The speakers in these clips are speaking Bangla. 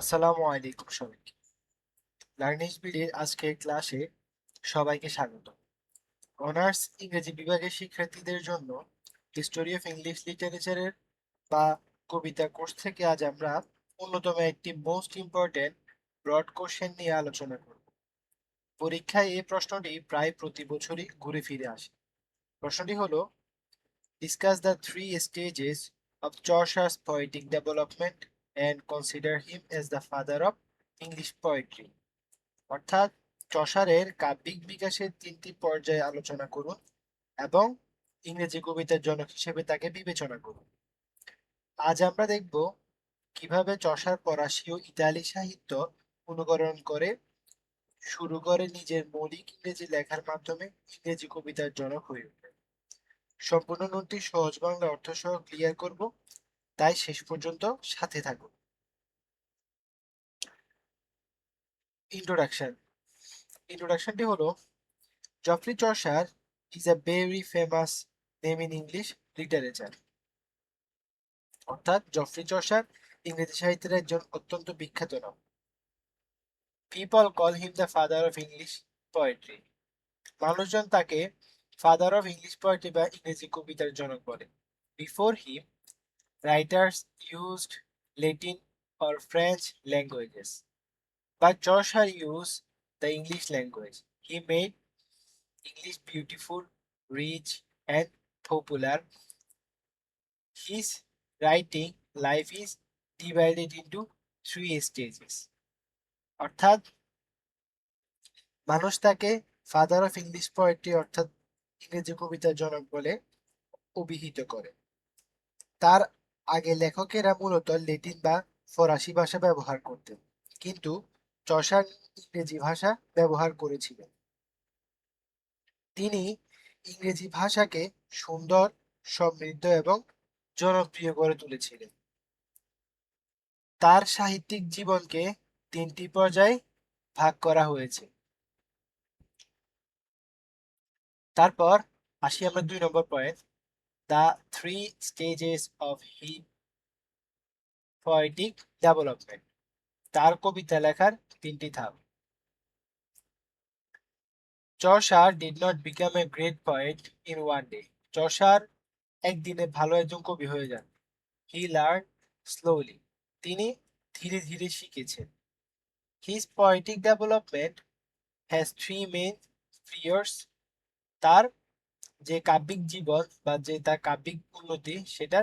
আসসালামু আলাইকুম সবাইকে। লার্নিং স্পিডের আজকের ক্লাসে সবাইকে স্বাগত। অনার্স ইংরেজি বিভাগের শিক্ষার্থীদের জন্য হিস্টোরি অফ ইংলিশ লিটারেচারের বা কবিতা কোর্স থেকে আজ আমরা অন্যতম একটি মোস্ট ইম্পর্টেন্ট ব্রড কোশ্চেন নিয়ে আলোচনা করব। পরীক্ষায় এই প্রশ্নটি প্রায় প্রতি বছরই ঘুরে ফিরে আসে। প্রশ্নটি হলো, discuss the three stages of Chaucer's poetic development and consider him as the father of English poetry. অর্থাৎ চসারের কাব্যিক বিকাশের তিনটি পর্যায়ে আলোচনা করুন এবং ইংরেজি কবিতার জনক হিসেবে তাকে বিবেচনা করুন। আজ আমরা দেখব কিভাবে চসার ফরাসি ও ইতালি সাহিত্য অনুকরণ করে শুরু করে নিজের মৌলিক ইংরেজি লেখার মাধ্যমে ইংরেজি কবিতার জনক হয়ে ওঠে। সম্পূর্ণ নোটটি সহজ বাংলা অর্থ সহ ক্লিয়ার করব, তাই শেষ পর্যন্ত সাথে থাকুন। ইন্ট্রোডাকশন। ইন্ট্রোডাকশনটি হলো, Geoffrey Chaucer is a very famous name in English literature. অর্থাৎ জফরি চসার ইংরেজি সাহিত্যের একজন অত্যন্ত বিখ্যাত নাম। People call him the father of English poetry. মানুষজন তাকে ফাদার অফ ইংলিশ পোয়েট্রি বা ইংরেজি কবিতার জনক বলে। Before him, writers used Latin or French languages, but Chaucer used the English language. He made English beautiful, rich, and popular. His writing life is divided into three stages. অর্থাৎ মানুষ তাকে ফাদার অফ ইংলিশ পোয়েট্রি অর্থাৎ ইংরেজি কবিতার জনক বলে অভিহিত করে। তার আগে লেখকেরা মূলত ল্যাটিন বা ফরাসি ভাষা ব্যবহার করতেন, কিন্তু চসার ইংরেজি ভাষা ব্যবহার করেছিলেন। তিনি ইংরেজি ভাষাকে সুন্দর, সমৃদ্ধ এবং জনপ্রিয় করে তুলেছিলেন। তার সাহিত্যিক জীবনকে তিনটি পর্যায়ে ভাগ করা হয়েছে। তারপর আসি আমরা 2 number point, the three stages of he poetic development. তার কবিতা লেখার তিনটি ধাপ। Chaucer did not become a great poet in one day. Chaucer একদিনে ভালো একজন কবি হয়ে যান। He learn slowly. তিনি ধীরে ধীরে শিখেছেন। His poetic development has three main periods. তার যে কাব্যিক জীবন বা যে তার কাব্যিক উন্নতি সেটা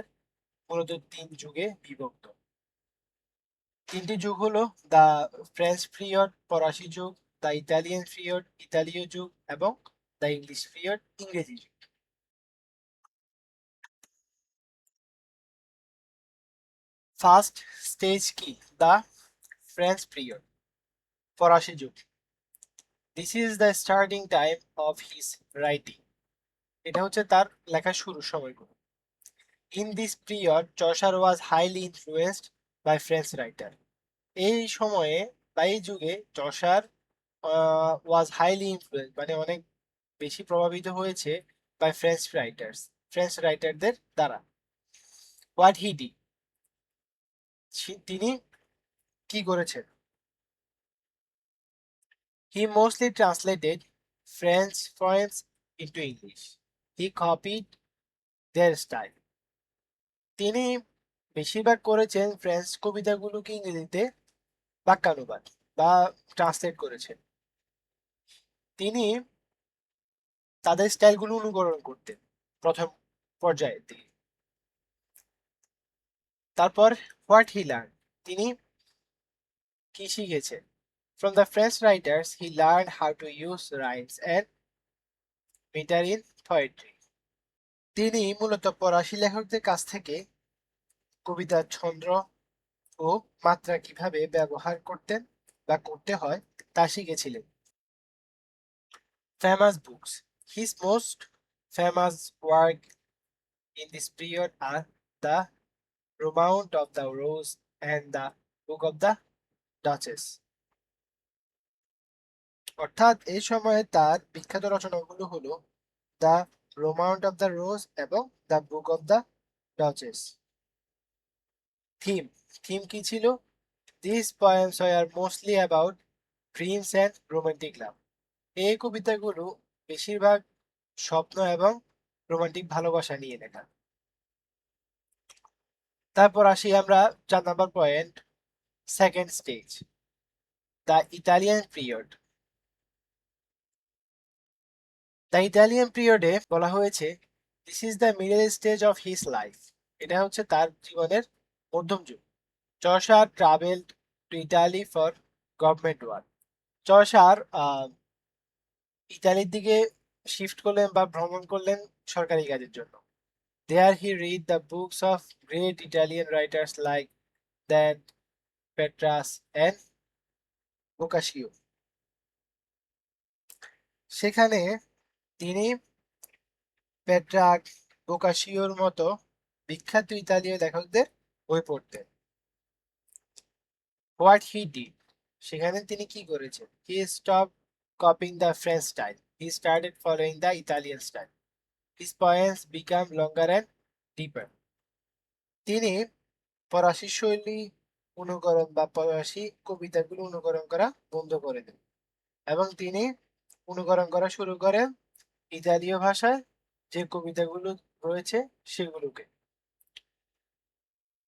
মূলত তিন যুগে বিভক্ত। তিনটি যুগ হলো দ্য ফ্রেঞ্চ পিরিয়ড ফরাসি যুগ, দ্য ইতালিয়ান পিরিয়ড ইতালীয় যুগ এবং দ্য ইংলিশ পিরিয়ড ইংরেজি যুগ। ফার্স্ট স্টেজ কি? দ্য ফ্রেঞ্চ পিরিয়ড, ফরাসি যুগ। This is the starting time of his writing. এটা হচ্ছে তার লেখার শুরুর সময়গুলো। In this period Chaucer was highly influenced by French writer. এই সময়ে বা এই যুগে চসার ওয়াজ হাইলি ইনফ্লুয়েন্স মানে অনেক বেশি প্রভাবিত হয়েছে বাই ফ্রেঞ্চ রাইটার্স, ফ্রেঞ্চ রাইটারদের দ্বারা। হোয়াট হি ডি, তিনি কি করেছেন? He mostly translated French poems into English. He copied their style. তিনি বেশিরভাগ করেছেন ফ্রেঞ্চ কবিতাগুলোকে ইংরেজিতে বাক্যানুবাদ বা ট্রান্সলেট করেছেন। তিনি তাদের স্টাইলগুলো অনুকরণ করতেন প্রথম পর্যায়ে দিয়ে। তারপর হোয়াট হি লার্ন, তিনি কি শিখেছেন? From the French writers he learn how to use rhymes and meter in poetry. তিনি মূলত ফরাসি লেখকদের কাছ থেকে কবিতার ছন্দ ও মাত্রা কিভাবে ব্যবহার করতেন বা করতে হয় তা শিখেছিলেন। Famous books, his most famous work in this period are the Romaunt of the Rose and the Book of the Duchess. অর্থাৎ এই সময়ে তার বিখ্যাত রচনাগুলো হলো the Romaunt of the Rose এবং the Book of the Duchess. Theme, theme কি ছিল? These poems were mostly about dreams and romantic love. এই কবিতাগুলো বেশিরভাগ স্বপ্ন এবং রোমান্টিক ভালোবাসা নিয়ে লেখা। তারপর আসি আমরা 4 number point, second stage, the Italian period. The Italian পিরিয়ডে বলা হয়েছে this is the middle stage of his life. এটা হচ্ছে তার জীবনের মধ্যম যুগ। Chaucer travelled to Italy for government work. Chaucer ইতালির দিকে শিফট করলেন বা ভ্রমণ করলেন সরকারি কাজের জন্য। There he read the books of great Italian writers like Dante, Petrarch and Boccaccio. সেখানে তিনি পেট্রাক, বোকাশিওর মতো বিখ্যাত ইতালীয় লেখকদের বই পড়তেন। হোয়াট হি ডিড, সেখানে তিনি কি করেছেন? He stop copying the French style, he started following the Italian style. His points become longer and deeper. তিনি ফরাসি শৈলী অনুকরণ বা ফরাসি কবিতাগুলো অনুকরণ করা বন্ধ করে দেন এবং তিনি অনুকরণ করা শুরু করেন ইতালীয় ভাষায় যে কবিতাগুলো রয়েছে সেগুলোকে।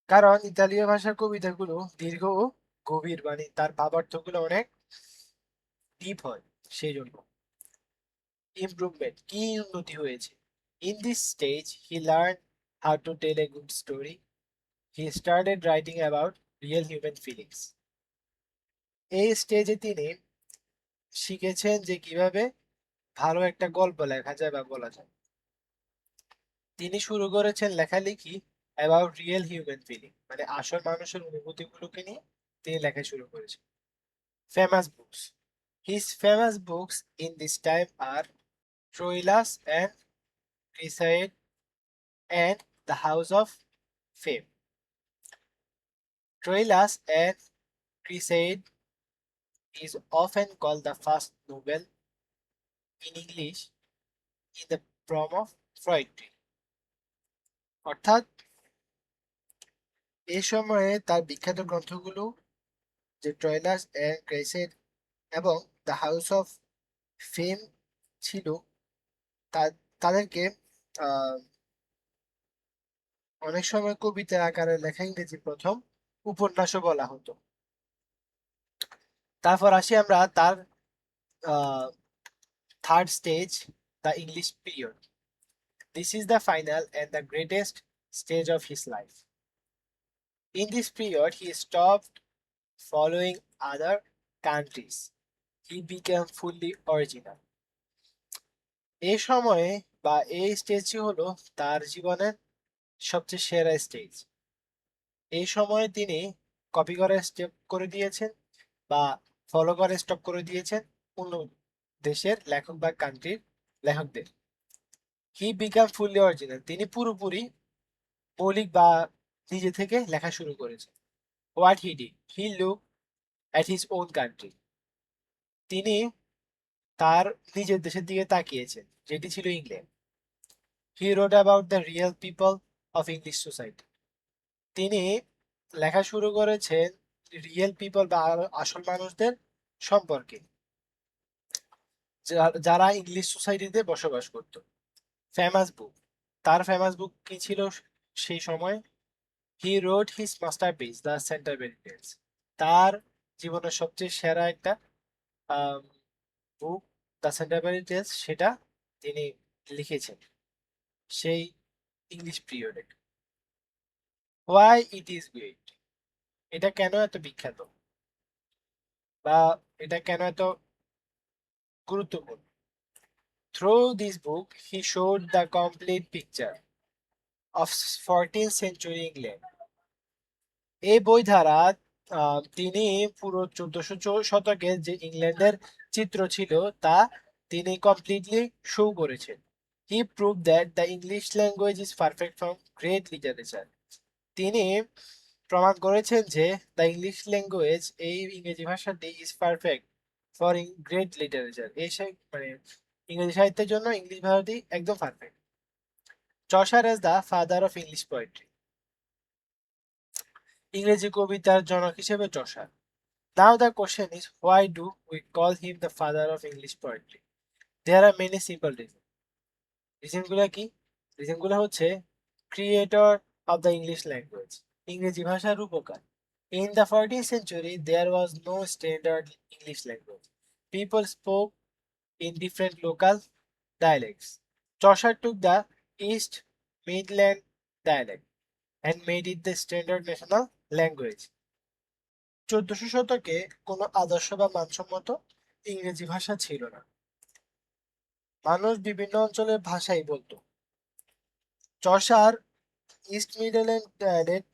কারণ ইতালীয় ভাষার কবিতাগুলো দীর্ঘ ও গভীর, মানে তার ভাবার্থগুলো অনেক ডিপ হয়, সেই জন্য। ইমপ্রুভমেন্ট, কি উন্নতি হয়েছে? In this stage he learn how to tell a good story. He started writing about real human feelings. এই স্টেজে তিনি শিখেছেন যে কিভাবে ভালো একটা গল্প লেখা যায় বা বলা যায়। তিনি শুরু করেছেন লেখালেখি অ্যাবাউট রিয়েল হিউম্যান ফিলিং, মানে আসল মানুষের অনুভূতিগুলোকে নিয়ে তিনি লেখা শুরু করেছেন। Famous books, his famous books in this time are Troilus and Criseyde and the House of Fame. Troilus and Criseyde is often called the first novel in English in the form of poetry. অর্থাৎ এই সময়ে তার বিখ্যাত গ্রন্থগুলো যে ট্রয়লাস এন্ড ক্রাইসেড এবং দ্য হাউস অফ ফেম ছিল, তাদেরকে অনেক সময় কবিতার আকারে লেখা ইংরেজি প্রথম উপন্যাসও বলা হতো। তারপর আসি আমরা তার third stage, the English period. This is the final and the greatest stage of his life. In this period, he stopped following other countries. He became fully original. এই সময়ে বা এই স্টেজটি হলো তার জীবনের সবচেয়ে সেরা স্টেজ। এই সময়ে তিনি কপি করে স্টেপ করে দিয়েছেন বা ফলো করে স্টপ করে দিয়েছেন অন্য দেশের লেখক বা কান্ট্রির লেখকদের। হি বিকাম ফুললি অরিজিনাল, তিনি পুরোপুরি মৌলিক বা নিজে থেকে লেখা শুরু করেছেন। What he did, he look at his own country, তিনি তার নিজের দেশের দিকে তাকিয়েছেন, যেটি ছিল England. He wrote about the real people of English society, তিনি লেখা শুরু করেছেন রিয়েল পিপল বা আসল মানুষদের সম্পর্কে, যারা ইংলিশ সোসাইটিতে বসবাস করত। ফেমাস বুক, তার ফেমাস বুক কি ছিল সেই সময়? হি রোট হিজ মাস্টারপিস দ্য সেন্টারবেরি টেলস, তার জীবনের সবচেয়ে সেরা একটা বুক দ্য সেন্টারবেরি টেলস, সেটা তিনি লিখেছেন সেই ইংলিশ পিরিয়ডে। হোয়াই ইট ইজ গ্রেট, এটা কেন এত বিখ্যাত বা এটা কেন এত গুরুত্বপূর্ণ? Through this book he showed the complete picture of 14th century England. এই বই দ্বারা তিনি পুরো 1400 শতকের যে ইংল্যান্ডের চিত্র ছিল তা তিনি কমপ্লিটলি শো করেছেন। He prove that the English language is perfect from great literature, তিনি প্রমাণ করেছেন যে দ্য ইংলিশ ল্যাঙ্গুয়েজ, এই ইংরেজি ভাষাটি is perfect for great literature, এই মানে ইংরেজি সাহিত্যের জন্য ইংলিশ ভাষাটি একদম perfect. Chaucer is the father of English poetry. ইংরেজি কবিতার জনক হিসেবে Chaucer. Now the question is, why do we call him the father of English poetry? There are many simple reasons. রিজনগুলো কি? রিজনগুলো হচ্ছে creator of the English language, ইংরেজি ভাষার রূপকার। In the 14th century, there was no standard English language. People spoke in different local dialects. Chaucer took the East Midland dialect and made it the standard national language. 1400 শতকে কোনো আদর্শ বা মানসম্মত ইংরেজি ভাষা ছিল না। মানুষ বিভিন্ন অঞ্চলের ভাষাই বলতো। চসার ইস্ট মিডল্যান্ড ডায়ালেক্ট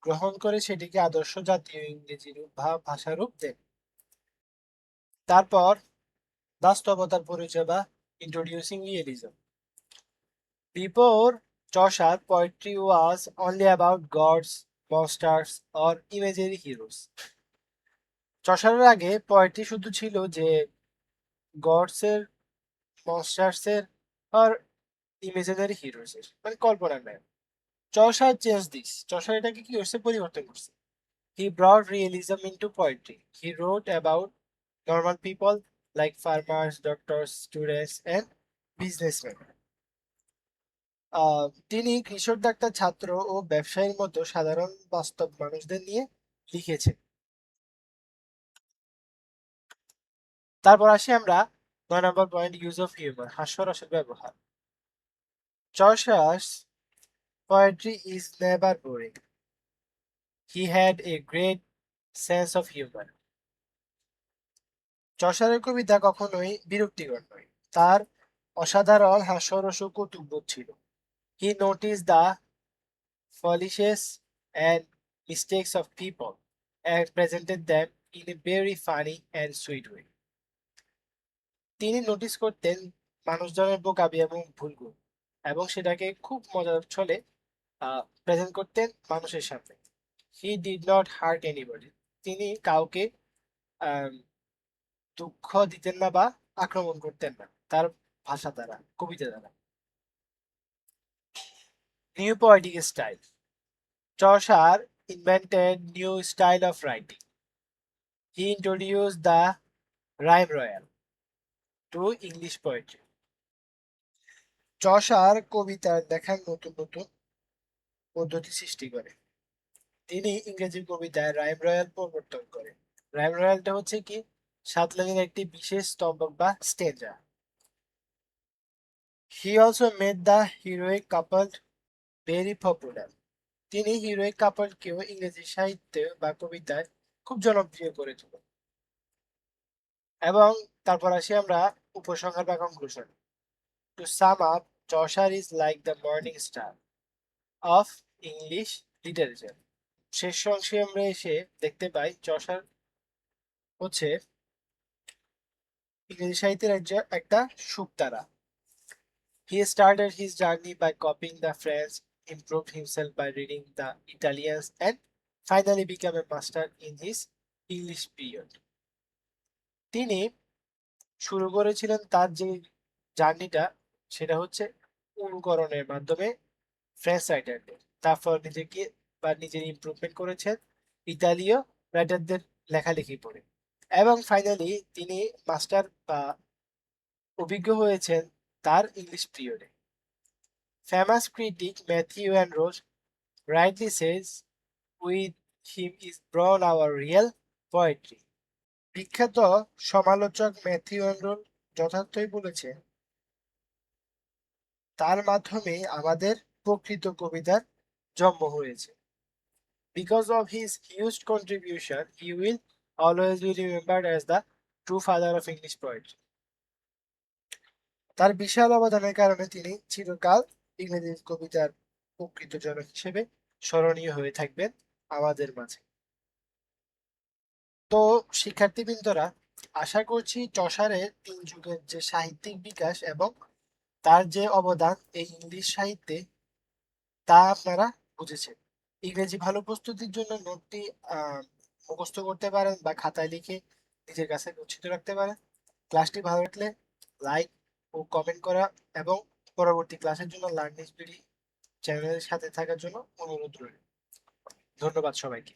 গ্রহণ করে সেটিকে আদর্শ জাতীয় ইংরেজি রূপ বা ভাষারূপ দেন। তারপর বাস্তবতার পরিচয় বা introducing realism. Before Chaucer, poetry was only about gods, monsters, or imaginary heroes. চসারের আগে পোয়েট্রি শুধু ছিল যে গডসের, মনস্টার্সের আর ইমেজিনারি হিরোসের, মানে কল্পনার নায়ক। চসার চেঞ্জ দিস, চসার এটাকে কি করছে, পরিবর্তন করছে। He brought realism into poetry. He wrote about normal people like farmers, doctors, students, and businessmen. তিনি কৃষক, ডাক্তার, ছাত্র ও ব্যবসায়ীর মতো সাধারণ বাস্তব মানুষদের নিয়ে লিখেছেন। তারপর আসি আমরা 9 নম্বর পয়েন্ট, ইউজ অফ হিউমার, হাস্যরসের ব্যবহার। Chaucer's poetry is never boring. He had a great sense of humor. চসারের কবিতা কখনোই বিরক্তিকর নয়, তার অসাধারণ হাস্যরস ও কৌতুকবোধ ছিল। He noticed the foolishness and mistakes of people and presented them in a very funny and sweet way. তিনি নোটিস করতেন মানুষজনের বোকামি এবং ভুলগুলো, এবং সেটাকে খুব মজার ছলে প্রেজেন্ট করতেন মানুষের সামনে। He did not heart anybody, তিনি কাউকে আহ, দুঃখ দিতেন না বা আক্রমণ করতেন না তার ভাষা দ্বারা, কবিতা দ্বারা। New poetic style. Chaucer invented new style of writing. He introduced the rhyme royal to English poetry. Chaucer কবিতার দেখার নতুন নতুন পদ্ধতি সৃষ্টি করে। তিনি ইংরেজি কবিতায় রাইম রয়্যাল প্রবর্তন করেন। রাইম রয়্যালটা হচ্ছে কি, 7 লাইনের একটি বিশেষ স্তম্ভক বা stanza. He also made the heroic couple very popular. তিনি হিরোইক কাপলকেও ইংরেজি সাহিত্যে বা কবিতায় খুব জনপ্রিয় করে তোলেন। এবং তারপর আসি আমরা উপসংহার বা conclusion. To sum up, Chaucer is like the morning star of English literature. শেষ অংশে আমরা এসে দেখতে পাই চসার হচ্ছে ইংরেজি সাহিত্যের একটা Shuktara. He started his journey by copying the French, improved himself by reading the Italians, and finally became a master in his English period. তিনি শুরু করেছিলেন তার যে জার্নিটা, সেটা হচ্ছে অনুকরণের মাধ্যমে ফ্রেঞ্চ রাইটারদের, তারপর নিজেকে বা নিজের ইমপ্রুভমেন্ট করেছেন ইতালীয় রাইটারদের লেখালেখি পড়ে, এবং ফাইনালি তিনি মাস্টার বা অভিজ্ঞ হয়েছেন তার ইংলিশ পিরিয়ডে। ফেমাস ক্রিটিক ম্যাথিউ অ্যান্ড রোজ rightly says, with him is born our real poetry. বিখ্যাত সমালোচক ম্যাথিউ অ্যান্ড রোজ যথার্থই বলেছেন, তার মাধ্যমে আমাদের প্রকৃত কবিতার জন্ম হয়েছে। Because of his huge contribution, he will always be remembered as the true father of English poetry. তার বিশাল অবদানের কারণে তিনি চিরকাল ইংরেজি কবিতার প্রকৃত জনক হিসেবে স্মরণীয় হয়ে থাকবেন আমাদের মাঝে। তো শিক্ষার্থীবৃন্দরা, আশা করছি চসারের 3 যুগের যে সাহিত্যিক বিকাশ এবং তার যে অবদান এই ইংলিশ সাহিত্যে, তা আপনারা বুঝেছেন। ইংরেজি ভালো প্রস্তুতির জন্য নোটটি মুখস্থ করতে পারেন বা খাতায় লিখে নিজের কাছে গচ্ছিত রাখতে পারেন। ক্লাসটি ভালো লাগলে লাইক ও কমেন্ট করা এবং পরবর্তী ক্লাসের জন্য লার্নিং বিডি চ্যানেলের সাথে থাকার জন্য অনুরোধ রইল। ধন্যবাদ সবাইকে।